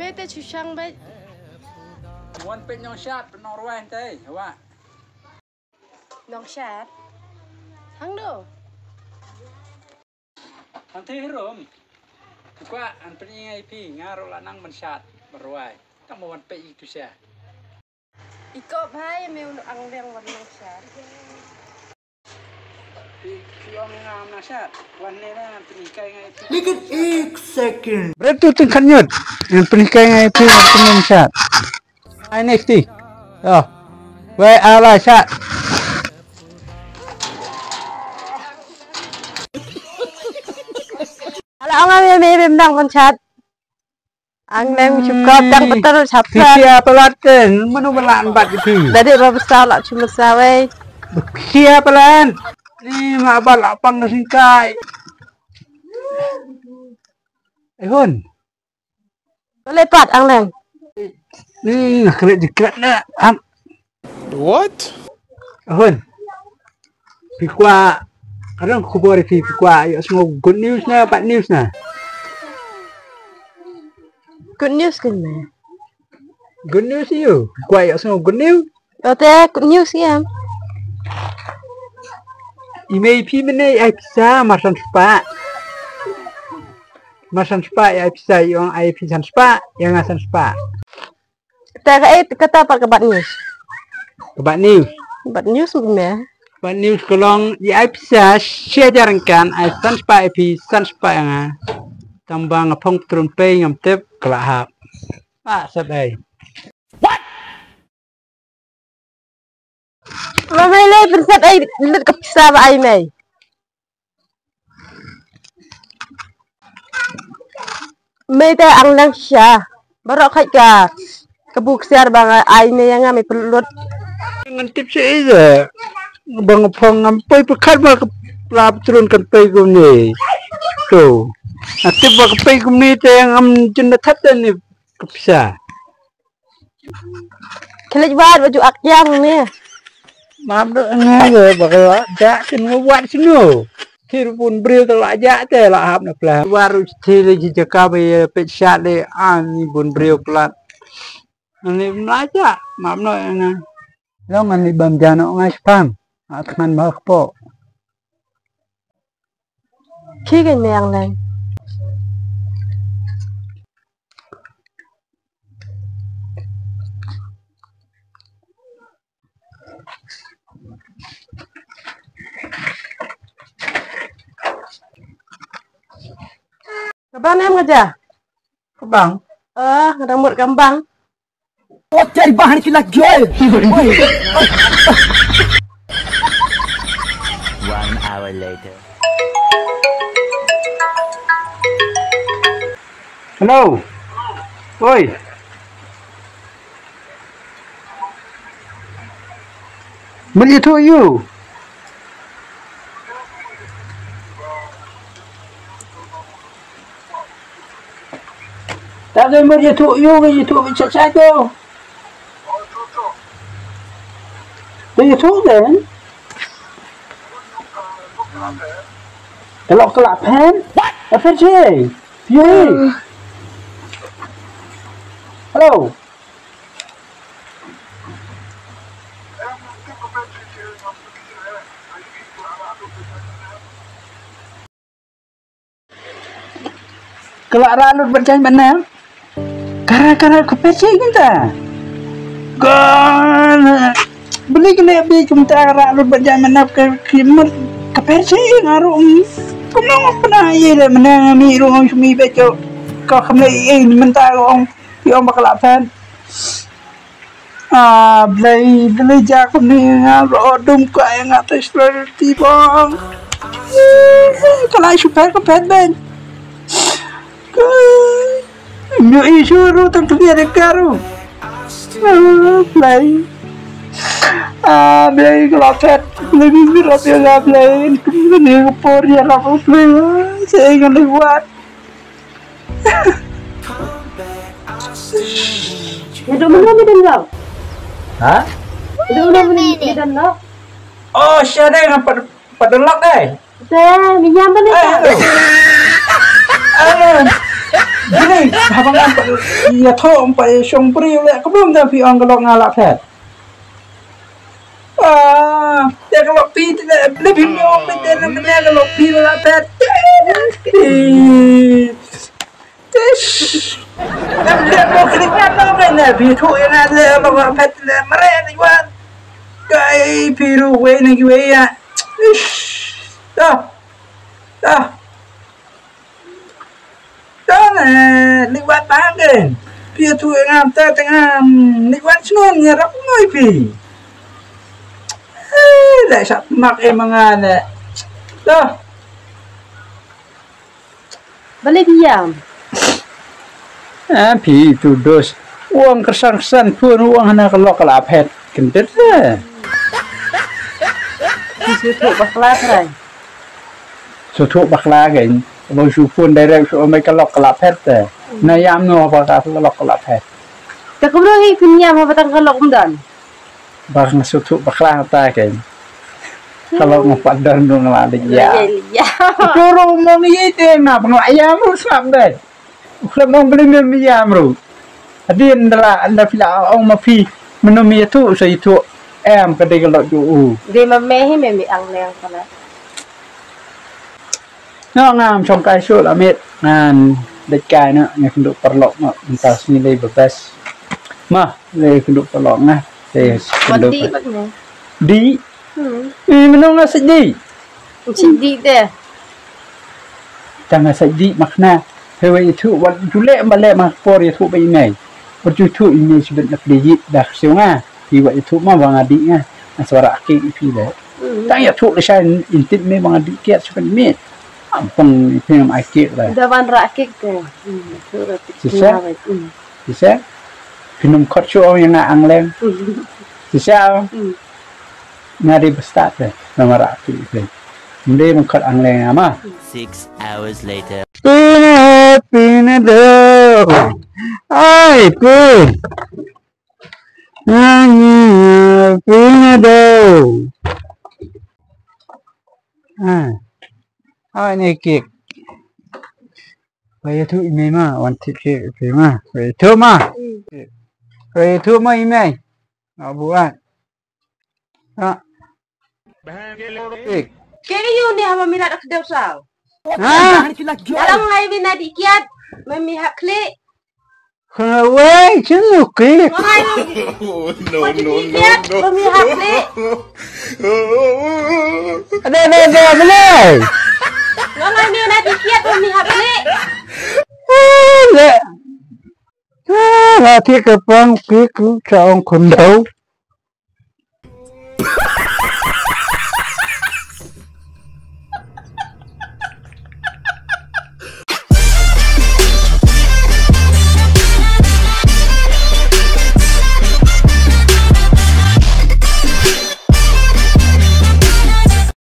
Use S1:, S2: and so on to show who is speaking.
S1: Mete chusang bay.
S2: One pin yung shot, Norway tay, hawa.
S1: Nong shot. Hang do.
S2: Ang tihirom. Kwa ang peningay pi ngaro lanang man shot, Norway. Kamu one pin itu siya.
S1: Iko bay may ang leng wan nong shot.
S2: Pi ang ngam na shot. One na peningay ngay pi.
S3: लेकिन एक second
S2: Berarti itu kanyut. Yang peningay ngay pi ang shot. Ay next ti. Oh. Wait, ala shot.
S1: Ala ang may nang wan shot. Ang leng cukup dang betul sapran.
S2: Siya pelaten, manu belaan bat itu.
S1: Dari besar lah cuma sawai.
S2: Siya pelan. Ni mak balak pang singkai. Ehon.
S1: Boleh pat ang leng.
S2: Ni kerja dekat nak.
S3: What?
S2: Ehon. Pikwa. Kadang kubur itu pikwa. Ayo semua good news na, bad news na.
S1: Good news kan me.
S2: Good news you. Pikwa ayo semua good news.
S1: Ote good news ya.
S2: Email pi mana ai bisa masan spa. Masan spa ai bisa yang ai pisan spa, yang asan spa.
S1: Kata apa kebat news?
S2: Bad news.
S1: Kebat news me.
S2: Bad news kolong ya ai bisa share jarangkan ai san spa ai pisan spa yang tambang apong turun pe ngam tep kelahap. Ah sadai.
S1: Mamay lay pensat ay lit kapisa ba ay may. May tay ang lang siya. Baro kay ka. Kabuksar bang ay may nga may pelot.
S2: Dengan tips itu, bang apong ampai pekat mak lap turun kan pe gum ni. Tu. Nanti bak pe gum ni te yang am jenat hatan ni kapisa.
S1: Kelaj buat baju akyang ni.
S2: Maaf dah ngaje bakal jak kin buat sini. Kir pun beri telak jak te lah hap nak pelan. Baru cili jika be pecah le ni pun beri pelan. Ni belajar. Maaf no yang lo man ni bam jano ngai spam. Atman mak po.
S1: Kigan may ang lang. Kabang em kerja?
S2: Kebang.
S1: Rambut kambang.
S3: और तेरी बहन की लग गई
S4: 1 hour later.
S2: Hello. Oi. Beli tu you. Tak ada beli tu you, beli tu macam saja. Beli tu kan? Kalau kelapan, apa sih? You. Hello. Kelak ralut berjalan benar. Karena kepecik kita. Gan. Beli kena beli cuma ralut berjalan benar ke kimat kepecik ngaruh. Kau pernah ye le mana mi ruang sumi beco. Kau kemai mentah orang yang bakal apa? Beli jak ni ngaruh dum kau yang atas seperti bang. Kalau super kepet ben. Nyo isuru tentu dia dekaru. Play. Play kelapet. Lebih berat ya nggak play. Ini kepor ya lapor play. Saya ingin lewat.
S1: Itu mana ni dan kau?
S2: Hah?
S1: Itu mana ni dan kau?
S2: Oh, siapa yang pada lock
S1: Saya minyak mana?
S2: Gini. Habang apa ya thong pai song priu le ko belum dah pi ong kelok ngalak pet. Ya kalau pi lebih nyok pet namanya kalau pi la pet. Namanya mau kelipat namanya pi thu ina le ba pet le mare ni wan. Kai pi ru we ni we ya. Dah. Liwat pangen pia tu ngam ta tengam liwat snon nyerak ngoi pi lại sắp mặc em mangan dah
S1: Balik diam.
S2: pi tu dos uang kesan pun uang hana kelok kelapet kendet
S1: Disutuk bakla rai.
S2: sutuk bakla gen bang supun direct so mai kelok kelapet nayam no apa ka kelok kelapet
S1: Tak kubro hi pinyam apa tang kalok mundan.
S2: bang sutuk bakla ta gen kalau ngapadan dong ngala ya
S1: Ya.
S2: Turu mo ni ite na pang ayam ru sab dai. Ukhla mong beli mi ayam ru. Adin dala anda pila ong ma pi menum mi tu sai tu em ka de galok ju u.
S1: Di mamehi memi ang leng pala.
S2: No ngam trong kai su la met ngan dek kai na nya kenduk perlok ma entas ni le bebas. Ma le kenduk perlok na. Le kenduk.
S1: Mandi bagnya.
S2: Di. Menung na sedih.
S1: Sindi deh.
S2: Jangan sedih makna hewan itu wat julek balik mak por ituไปไหนwat itu ini sebenarnya sedikit dah siunga iwat itu mah bang adik nya suara akik ipi dah tak ya tu lesan intit me bang adik kiat sebenarnya me ampun itu yang akik lah
S1: Dawan rakik deh.
S2: bisa minum korcu yang ang leng bisa ngari bestat deh nama rakik itu Mending mengkat ang leng ama
S4: 6 hours later.
S2: Pinado. Ay, pinado. Ni kek. Vậy thu email mà,วันที่เขียนมาvậy thu mà, vậy thu mà email, buat,
S1: Kaya yun ni hama milat ak daw saw.
S3: Bahan sila joy.
S1: Alam ngay binadikyat. Mamihak kli.
S2: Wait, sino kek?
S1: Ngay no. Mamihak kli.
S2: Ada, boleh.
S1: Ngay binadikyat mamihak kli.
S2: Là thiết cái băng kek cho ông khôn đấu.